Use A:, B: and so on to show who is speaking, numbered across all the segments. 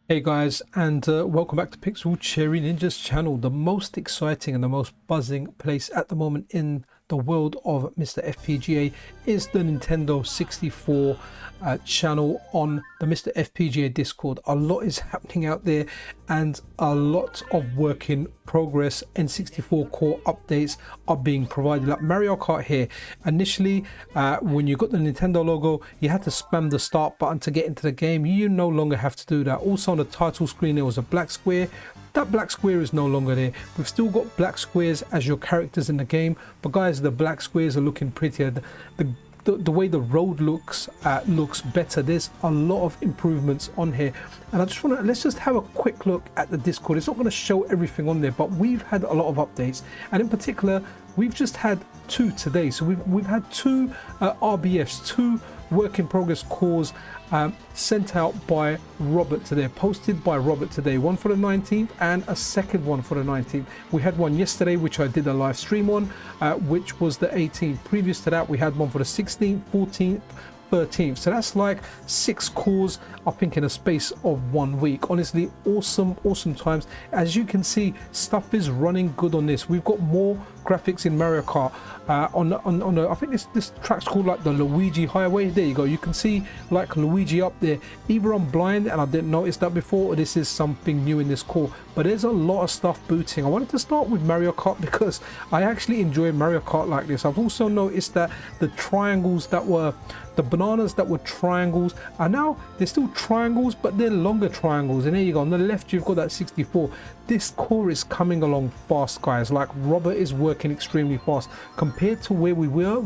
A: Hey guys, and welcome back to Pixel Cherry Ninja's channel, the most exciting and the most buzzing place at the moment in the world of Mr. FPGA is the Nintendo 64 channel on the Mr. FPGA Discord. A lot is happening out there and a lot of work in progress. N64 core updates are being provided, like Mario Kart here. Initially, when you got the Nintendo logo, you had to spam the start button to get into the game. You no longer have to do that. Also on the title screen there was a black square. That black square is no longer there. We've still got black squares as your characters in the game, but guys, the black squares are looking prettier. The way the road looks better. There's a lot of improvements on here, and I just want to let's just have a quick look at the Discord. It's not going to show everything on there, but we've had a lot of updates, and in particular we've just had two today. So we've had two RBFs, two work in progress cores sent out by Robert today, posted by Robert today, one for the 19th and a second one for the 19th. We had one yesterday which I did a live stream on, which was the 18th. Previous to that we had one for the 16th, 14th, 13th. So that's like 6 cores, I think, in a space of 1 week. Honestly, awesome times. As you can see, stuff is running good on this. We've got more graphics in Mario Kart on the I think this track's called like the Luigi Highway. There you go, you can see like Luigi up there. Either I'm blind and I didn't notice that before, or this is something new in this core, but there's a lot of stuff booting. I wanted to start with Mario Kart because I actually enjoy Mario Kart like this. I've also noticed that the triangles that were the bananas that were triangles are now, they're still triangles, but they're longer triangles. And there you go, on the left you've got that 64. This core is coming along fast, guys. Like, Robert is working extremely fast compared to where we were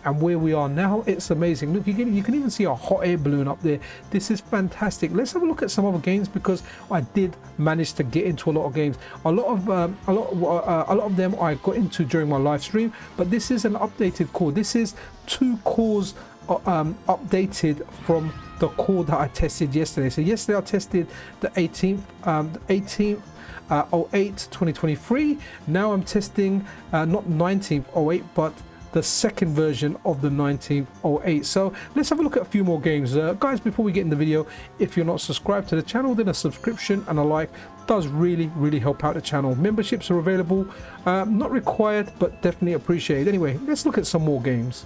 A: and where we are now. It's amazing. Look, you can even see a hot air balloon up there. This is fantastic. Let's have a look at some other games, because I did manage to get into a lot of games. A lot of them I got into during my live stream, but this is an updated core. This is 2 cores updated from the core that I tested yesterday. So yesterday I tested the 18th 08 2023. Now I'm testing not 19th 08, but the second version of the 19th 08. So let's have a look at a few more games. Guys, before we get in the video, if you're not subscribed to the channel, then a subscription and a like does really help out the channel. Memberships are available, not required, but definitely appreciated. Anyway, let's look at some more games.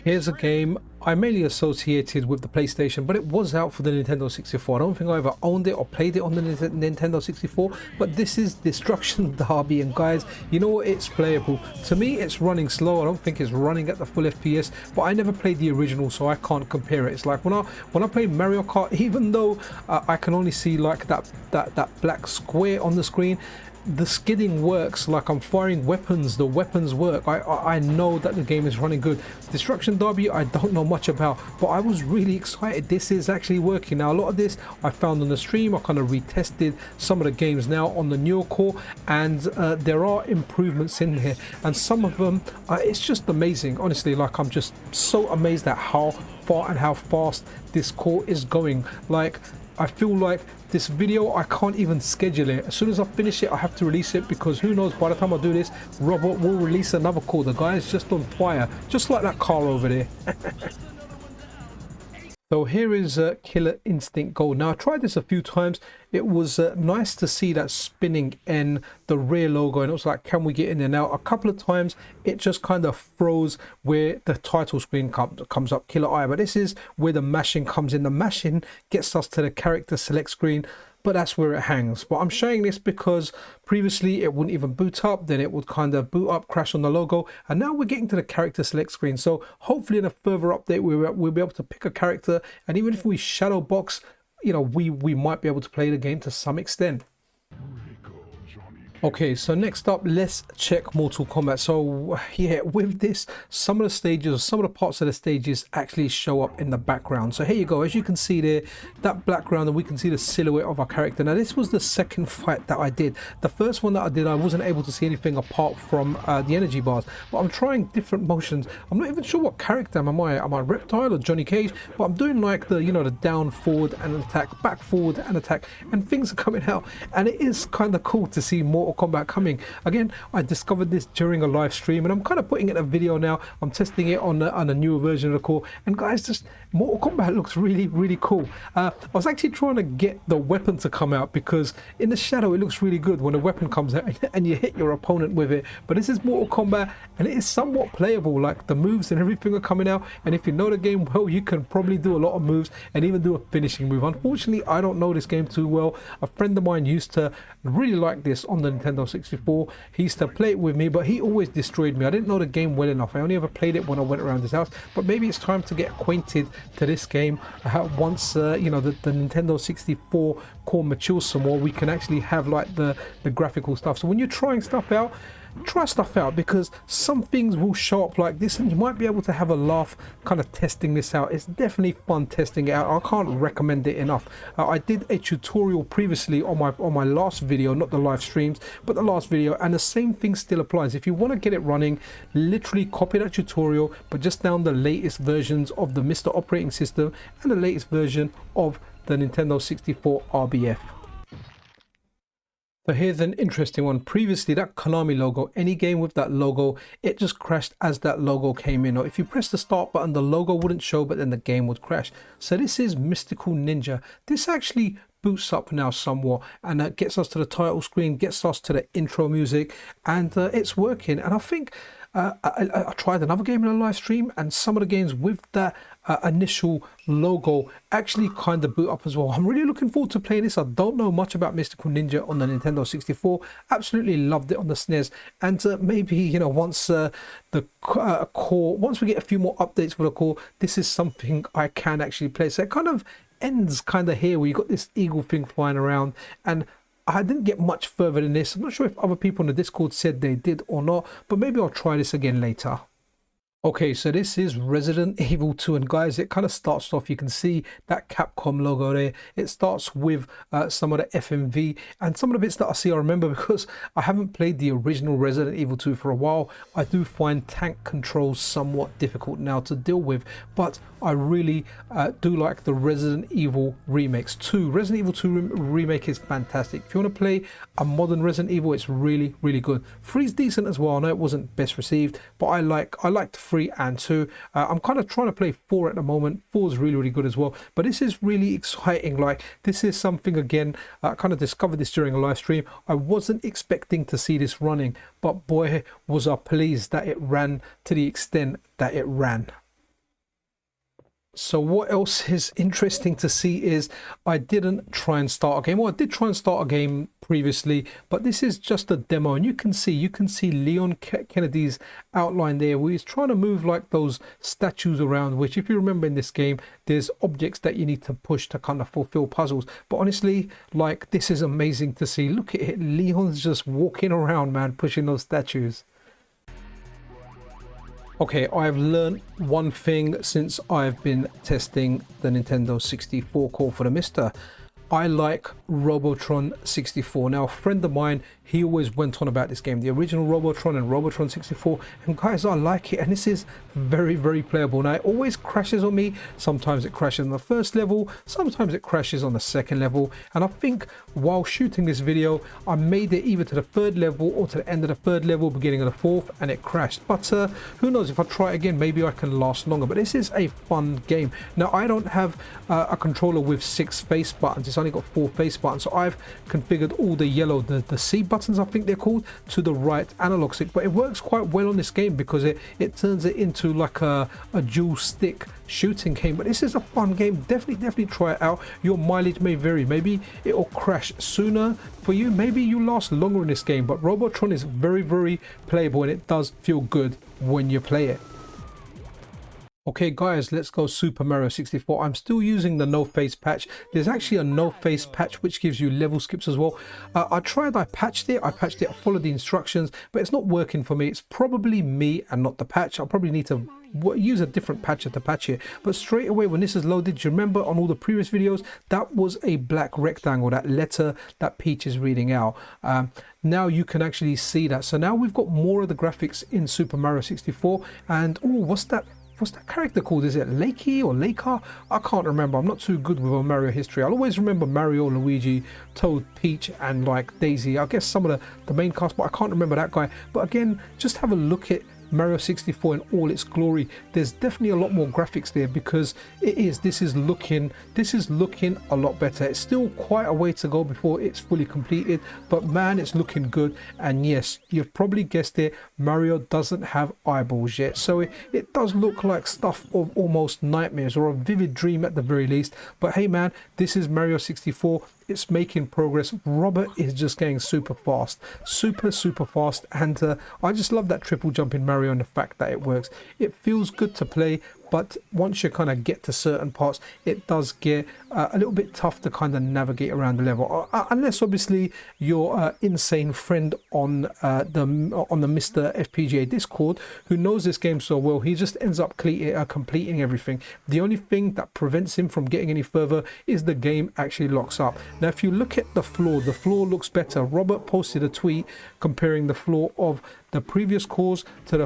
A: Here's a game I mainly associated with the PlayStation, but it was out for the Nintendo 64. I don't think I ever owned it or played it on the Nintendo 64, but this is Destruction Derby, and guys, you know what, it's playable. To me, it's running slow. I don't think it's running at the full FPS, but I never played the original, so I can't compare it. It's like when I play Mario Kart, even though I can only see like that black square on the screen, the skidding works. Like, I'm firing weapons, the weapons work. I know that the game is running good. Destruction Derby I don't know much about, but I was really excited. This is actually working. Now, a lot of this I found on the stream. I kind of retested some of the games now on the newer core, and there are improvements in here, and some of them it's just amazing. Honestly, like, I'm just so amazed at how far and how fast this core is going. Like, I feel like this video, I can't even schedule it. As soon as I finish it, I have to release it, because who knows, by the time I do this, Robert will release another core. The guy is just on fire, just like that car over there. So here is Killer Instinct Gold. Now, I tried this a few times. It was nice to see that spinning in the rear logo, and it was like, can we get in there? Now, a couple of times it just kind of froze where the title screen comes up, Killer Eye, but this is where the mashing comes in. The mashing gets us to the character select screen, but that's where it hangs. But I'm showing this because previously it wouldn't even boot up, then it would kind of boot up, crash on the logo, and now we're getting to the character select screen. So hopefully in a further update we'll be able to pick a character, and even if we shadow box, you know, we might be able to play the game to some extent. Okay, so next up, let's check Mortal Kombat. So yeah, with this, some of the stages, some of the parts of the stages actually show up in the background. So here you go, as you can see there, that background, and we can see the silhouette of our character. Now, this was the second fight that I did. The first one that I did, I wasn't able to see anything apart from the energy bars, but I'm trying different motions. I'm not even sure what character am I Reptile or Johnny Cage, but I'm doing like the, you know, the down forward and attack, back forward and attack, and things are coming out, and it is kind of cool to see Mortal Mortal Kombat coming. Again, I discovered this during a live stream, and I'm kind of putting it in a video now. I'm testing it on a newer version of the core, and guys, just Mortal Kombat looks really cool. I was actually trying to get the weapon to come out, because in the shadow it looks really good when a weapon comes out and you hit your opponent with it. But this is Mortal Kombat, and it is somewhat playable. Like, the moves and everything are coming out, and if you know the game well, you can probably do a lot of moves and even do a finishing move. Unfortunately, I don't know this game too well. A friend of mine used to really like this on the Nintendo 64. He used to play it with me, but he always destroyed me. I didn't know the game well enough. I only ever played it when I went around his house. But maybe it's time to get acquainted to this game once you know, the Nintendo 64 core matures some more. We can actually have like the graphical stuff. So when you're trying stuff out, try stuff out, because some things will show up like this and you might be able to have a laugh kind of testing this out. It's definitely fun testing it out. I can't recommend it enough. I did a tutorial previously on my last video, not the live streams, but the last video, and the same thing still applies. If you want to get it running, literally copy that tutorial, but just down the latest versions of the MiSTer operating system and the latest version of the Nintendo 64 RBF. So here's an interesting one. Previously, that Konami logo, any game with that logo, it just crashed as that logo came in. Or if you press the start button, the logo wouldn't show, but then the game would crash. So this is Mystical Ninja. This actually boots up now somewhat, and gets us to the title screen, gets us to the intro music, and it's working. And I think I tried another game in a live stream, and some of the games with that initial logo actually kind of boot up as well. I'm really looking forward to playing this. I don't know much about Mystical Ninja on the Nintendo 64. Absolutely loved it on the SNES, and maybe, you know, once the core, once we get a few more updates for the core, this is something I can actually play. So it kind of ends kind of here, where you got this eagle thing flying around, and I didn't get much further than this. I'm not sure if other people in the Discord said they did or not, but maybe I'll try this again later. Okay, so this is Resident Evil 2, and guys, it kind of starts off, you can see that Capcom logo there. It starts with some of the FMV, and some of the bits that I see I remember, because I haven't played the original Resident Evil 2 for a while. I do find tank controls somewhat difficult now to deal with, but I really do like the Resident Evil remakes too. Resident Evil 2 remake is fantastic. If you want to play a modern Resident Evil, it's really good. 3's decent as well. I know it wasn't best received, but I liked 3 and 2. I'm kind of trying to play 4 at the moment. 4 is really good as well, but this is really exciting. Like, this is something, again, I kind of discovered this during a live stream. I wasn't expecting to see this running, but boy was I pleased that it ran to the extent that it ran. So what else is interesting to see is I didn't try and start a game. Well, I did try and start a game previously, but this is just a demo, and you can see Leon Kennedy's outline there, where he's trying to move like those statues around, which, if you remember in this game, there's objects that you need to push to kind of fulfill puzzles. But honestly, like, this is amazing to see. Look at it, Leon's just walking around, man, pushing those statues. Okay, I've learned one thing since I've been testing the Nintendo 64 core for the MiSTer. I like Robotron 64. Now, a friend of mine, he always went on about this game, the original Robotron and Robotron 64, and guys, I like it, and this is very playable. Now, it always crashes on me. Sometimes it crashes on the first level, sometimes it crashes on the second level, and I think while shooting this video, I made it either to the 3rd level or to the end of the 3rd level, beginning of the 4th, and it crashed. But who knows, if I try it again, maybe I can last longer. But this is a fun game. Now, I don't have a controller with 6 face buttons. It's only got 4 face buttons, so I've configured all the yellow, the C buttons, I think they're called, to the right analog stick. But it works quite well on this game, because it turns it into like a dual stick shooting game. But this is a fun game. Definitely try it out. Your mileage may vary. Maybe it'll crash sooner for you, maybe you last longer in this game, but Robotron is very playable, and it does feel good when you play it. Okay guys, let's go Super Mario 64. I'm still using the no face patch. There's actually a no face patch which gives you level skips as well. I patched it, I followed the instructions, but it's not working for me. It's probably me and not the patch. I'll probably need to use a different patcher to patch it. But straight away when this is loaded, do you remember on all the previous videos, that was a black rectangle, that letter that Peach is reading out. Now you can actually see that. So now we've got more of the graphics in Super Mario 64, and oh, what's that what's that character called? Is it Lakey or Laker? I can't remember. I'm not too good with Mario history. I'll always remember Mario, Luigi, Toad, Peach, and like Daisy. I guess some of the main cast, but I can't remember that guy. But again, just have a look at Mario 64 in all its glory. There's definitely a lot more graphics there because this is looking a lot better. It's still quite a way to go before it's fully completed, but man, it's looking good. And yes, you've probably guessed it, Mario doesn't have eyeballs yet, so it does look like stuff of almost nightmares or a vivid dream at the very least. But hey man, this is Mario 64. It's making progress. Robert is just getting super fast, super fast, and I just love that triple jump in Mario and the fact that it works. It feels good to play, but once you kind of get to certain parts, it does get a little bit tough to kind of navigate around the level, unless obviously your insane friend on the MiSTer FPGA Discord, who knows this game so well. He just ends up completing everything. The only thing that prevents him from getting any further is the game actually locks up. Now if you look at the floor looks better. Robert posted a tweet comparing the floor of the previous cores to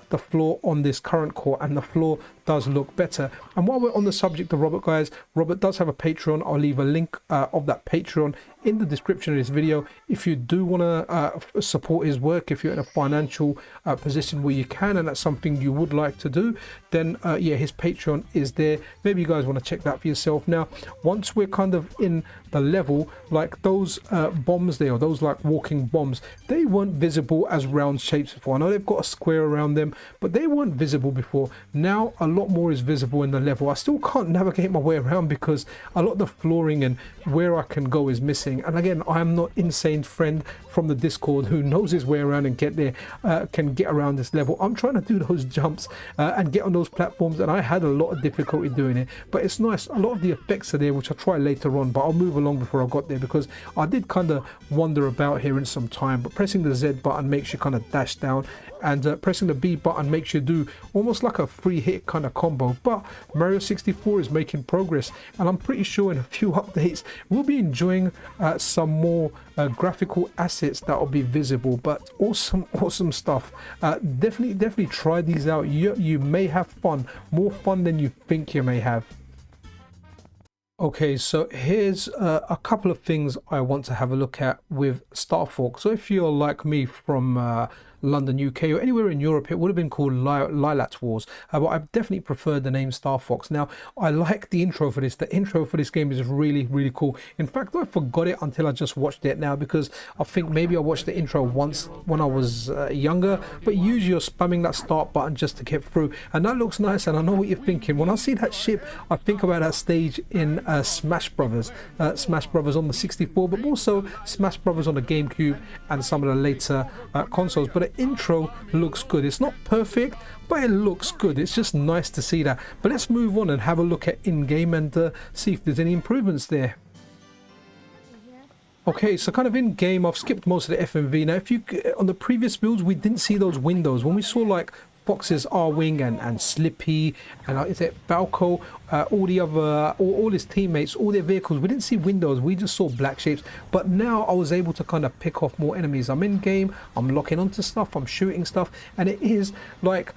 A: the floor on this current core, and the floor does look better. And while we're on the subject of Robert, guys, Robert does have a Patreon. I'll leave a link of that Patreon in the description of this video. If you do want to support his work, if you're in a financial position where you can, and that's something you would like to do, then yeah, his Patreon is there. Maybe you guys want to check that for yourself. Now, once we're kind of in the level, like those bombs there, or those like walking bombs, they weren't visible as round shapes before. I know they've got a square around them, but they weren't visible before. Now a lot more is visible in the level. I still can't navigate my way around because a lot of the flooring and where I can go is missing. And again, I am not insane friend from the Discord who knows his way around and can get around this level. I'm trying to do those jumps and get on those platforms, and I had a lot of difficulty doing it, but it's nice. A lot of the effects are there, which I'll try later on, but I'll move along before I got there because I did kind of wander about here in some time. But pressing the Z button makes you kind of dash down, and pressing the B button makes you do almost like a free hit kind of combo. But Mario 64 is making progress, and I'm pretty sure in a few updates we'll be enjoying some more graphical assets that will be visible. But awesome stuff. Definitely try these out. You may have fun, more fun than you think you may have. Okay, so here's a couple of things I want to have a look at with Star Fox. So if you're like me from London, UK, or anywhere in Europe, it would have been called Lilac Wars, but I definitely prefer the name Star Fox. Now, I like the intro for this. The intro for this game is really cool. In fact, I forgot it until I just watched it now, because I think maybe I watched the intro once when I was younger, but usually you're spamming that start button just to get through, and that looks nice. And I know what you're thinking. When I see that ship, I think about that stage in Smash Brothers on the 64, but also Smash Brothers on the GameCube and some of the later consoles. But the intro looks good. It's not perfect, but it looks good. It's just nice to see that. But let's move on and have a look at in-game and see if there's any improvements there. Okay, so kind of in game, I've skipped most of the FMV. Now, if you on the previous builds, we didn't see those windows. When we saw like Fox's R-Wing and Slippy and is it Falco, all the other, all his teammates, all their vehicles, we didn't see windows, we just saw black shapes. But now I was able to kind of pick off more enemies. I'm in game, I'm locking onto stuff, I'm shooting stuff, and it is like,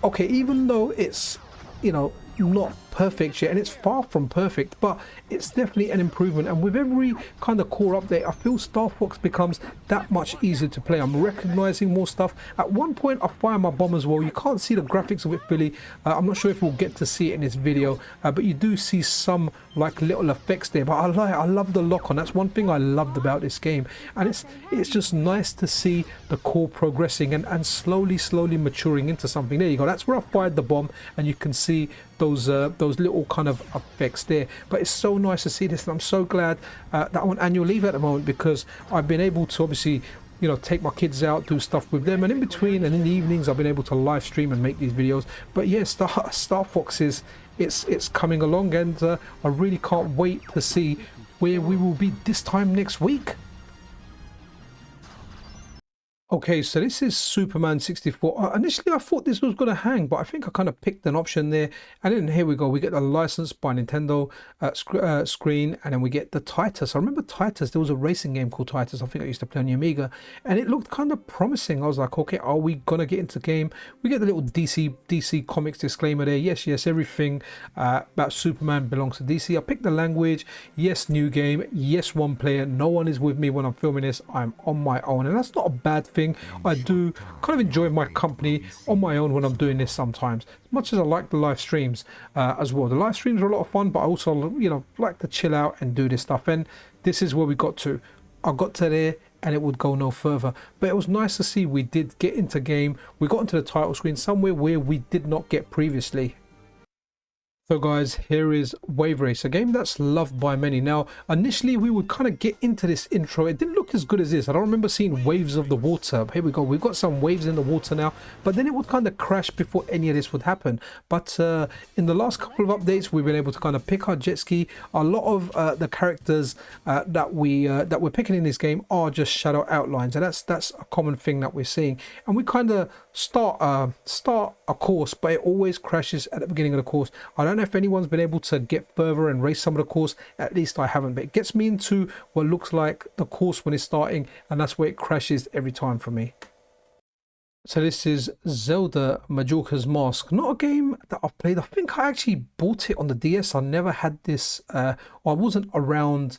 A: okay, even though it's, you know, not perfect yet, and it's far from perfect, but it's definitely an improvement. And with every kind of core update, I feel Star Fox becomes that much easier to play. I'm recognizing more stuff. At one point I fire my bomb as well. You can't see the graphics of it fully. I'm not sure if we'll get to see it in this video, but you do see some like little effects there. But I love the lock on. That's one thing I loved about this game, and it's just nice to see the core progressing and slowly maturing into something. There you go. That's where I fired the bomb, and you can see those little kind of effects there. But it's so nice to see this, and I'm so glad that I'm on annual leave at the moment, because I've been able to obviously, you know, take my kids out, do stuff with them, and in between and in the evenings I've been able to live stream and make these videos. But yes, Star Fox is it's coming along, and I really can't wait to see where we will be this time next week. Okay, so this is Superman 64. Initially, I thought this was going to hang, but I think I kind of picked an option there. And then here we go. We get the license by Nintendo screen, and then we get the Titus. I remember Titus. There was a racing game called Titus. I think I used to play on the Amiga, and it looked kind of promising. I was like, okay, are we going to get into the game? We get the little DC Comics disclaimer there. Yes, yes, everything about Superman belongs to DC. I picked the language. Yes, new game. Yes, one player. No one is with me when I'm filming this. I'm on my own, and that's not a bad thing. I do kind of enjoy my company on my own when I'm doing this sometimes, as much as I like the live streams as well. The live streams are a lot of fun, but I also, you know, like to chill out and do this stuff. And this is where we got to. I got to there and it would go no further, but it was nice to see we did get into game. We got into the title screen somewhere where we did not get previously. So guys, here is Wave Race, a game that's loved by many. Now, initially we would kind of get into this intro. It didn't look as good as this. I don't remember seeing waves of the water. Here we go. We've got some waves in the water now, but then it would kind of crash before any of this would happen. But in the last couple of updates, we've been able to kind of pick our jet ski. A lot of the characters that we're picking in this game are just shadow outlines, and that's a common thing that we're seeing. And we kind of start a course, but it always crashes at the beginning of the course. I don't know if anyone's been able to get further and race some of the course. At least I haven't, but it gets me into what looks like the course when it's starting, and that's where it crashes every time for me. So this is Zelda Majoras Mask, not a game that I've played. I think I actually bought it on the DS. I never had this, or I wasn't around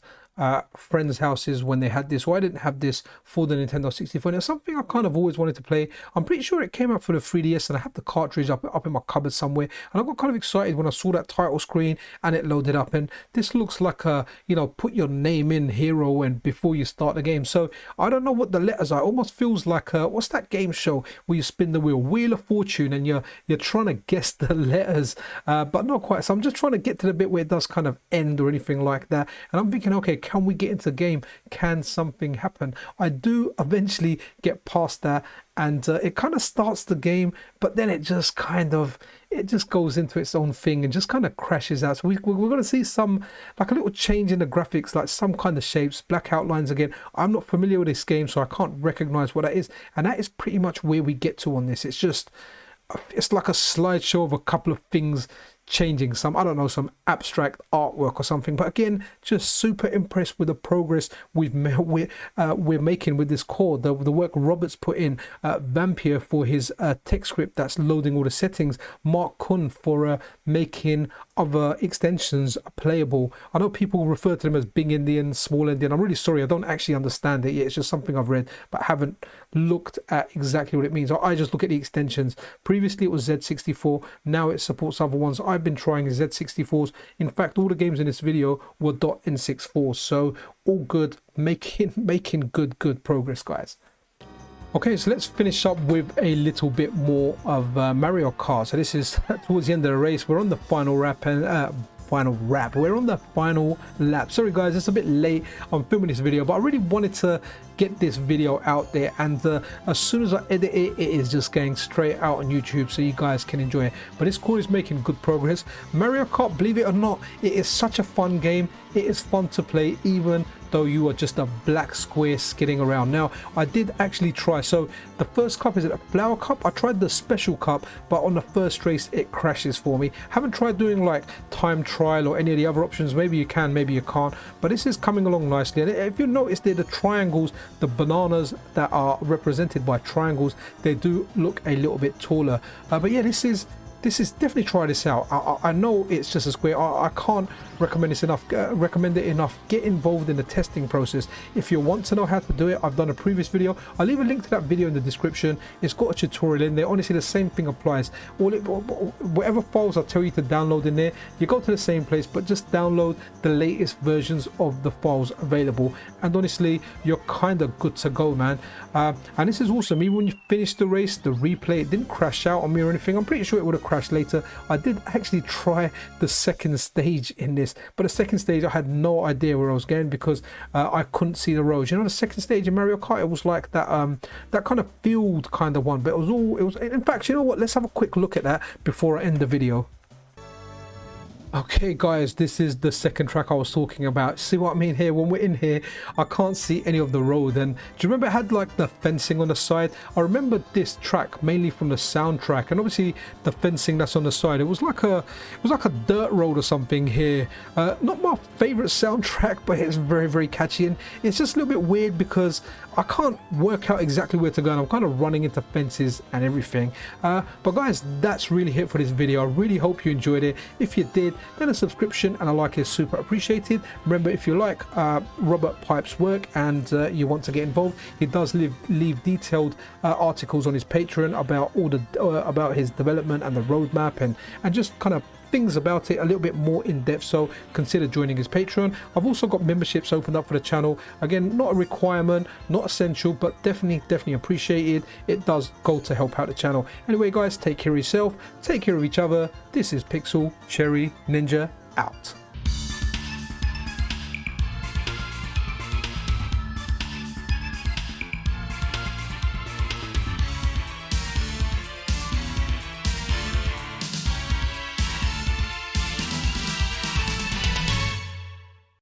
A: friends' houses when they had this, or I didn't have this for the Nintendo 64. And it's something I kind of always wanted to play. I'm pretty sure it came out for the 3DS, and I have the cartridge up in my cupboard somewhere. And I got kind of excited when I saw that title screen and it loaded up. And this looks like a, you know, put your name in hero and before you start the game. So I don't know what the letters are. It almost feels like what's that game show where you spin the Wheel of Fortune, and you're trying to guess the letters, but not quite. So I'm just trying to get to the bit where it does kind of end or anything like that. And I'm thinking, okay, can we get into the game? Can something happen? I do eventually get past that, and it kind of starts the game, but then it just goes into its own thing and just kind of crashes out. So we're going to see some, like a little change in the graphics, like some kind of shapes, black outlines again. I'm not familiar with this game, so I can't recognize what that is, and that is pretty much where we get to on this. It's like a slideshow of a couple of things changing, some, I don't know, some abstract artwork or something. But again, just super impressed with the progress we're making with this code, the work Robert's put in, Vampire for his text script that's loading all the settings, Mark Kun for making other extensions playable. I know people refer to them as big Indian, small Indian. I'm really sorry, I don't actually understand it yet. It's just something I've read but haven't looked at exactly what it means. I just look at the extensions. Previously it was Z64, now it supports other ones. I've been trying Z64s. In fact, all the games in this video were .N64, so all good, making good progress, guys. Okay, so let's finish up with a little bit more of Mario Kart. So this is towards the end of the race. We're on the final lap, and we're on the final lap. Sorry guys, it's a bit late. I'm filming this video, but I really wanted to get this video out there, and as soon as I edit it, it is just going straight out on YouTube so you guys can enjoy it. But this core is making good progress. Mario Kart, believe it or not, it is such a fun game. It is fun to play even though you are just a black square skidding around. Now, I did actually try, so the first cup, is it a flower cup? I tried the special cup, but on the first race it crashes for me. Haven't tried doing like time trial or any of the other options. Maybe you can, maybe you can't, but this is coming along nicely. And if you notice there, the triangles, the bananas that are represented by triangles, they do look a little bit taller. But yeah, this is definitely, try this out. I know it's just a square. I can't recommend this enough. Recommend it enough. Get involved in the testing process. If you want to know how to do it, I've done a previous video. I'll leave a link to that video in the description. It's got a tutorial in there. Honestly, the same thing applies. Whatever files I tell you to download in there, you go to the same place, but just download the latest versions of the files available. And honestly, you're kind of good to go, man. And this is awesome. Even when you finish the race, the replay, it didn't crash out on me or anything. I'm pretty sure it would have crashed later. I did actually try the second stage in this, but the second stage I had no idea where I was going because I couldn't see the roads. You know, the second stage in Mario Kart, it was like that that kind of field kind of one, but it was in fact, you know what, let's have a quick look at that before I end the video. Okay guys, this is the second track I was talking about. See what I mean here? When we're in here, I can't see any of the road. And do you remember it had like the fencing on the side? I remember this track mainly from the soundtrack, and obviously the fencing that's on the side. It was like a dirt road or something here. Not my favorite soundtrack, but it's very, very catchy, and it's just a little bit weird because I can't work out exactly where to go, and I'm kind of running into fences and everything. But guys, that's really it for this video. I really hope you enjoyed it. If you did, then a subscription and a like is super appreciated. Remember, if you like Robert Pipe's work and you want to get involved, he does leave detailed articles on his Patreon about all the about his development and the roadmap and just kind of things about it a little bit more in depth, so consider joining his Patreon. I've also got memberships opened up for the channel. Again, not a requirement, not essential, but definitely appreciated. It does go to help out the channel. Anyway guys, take care of yourself, take care of each other. This is Pixel Cherry Ninja out.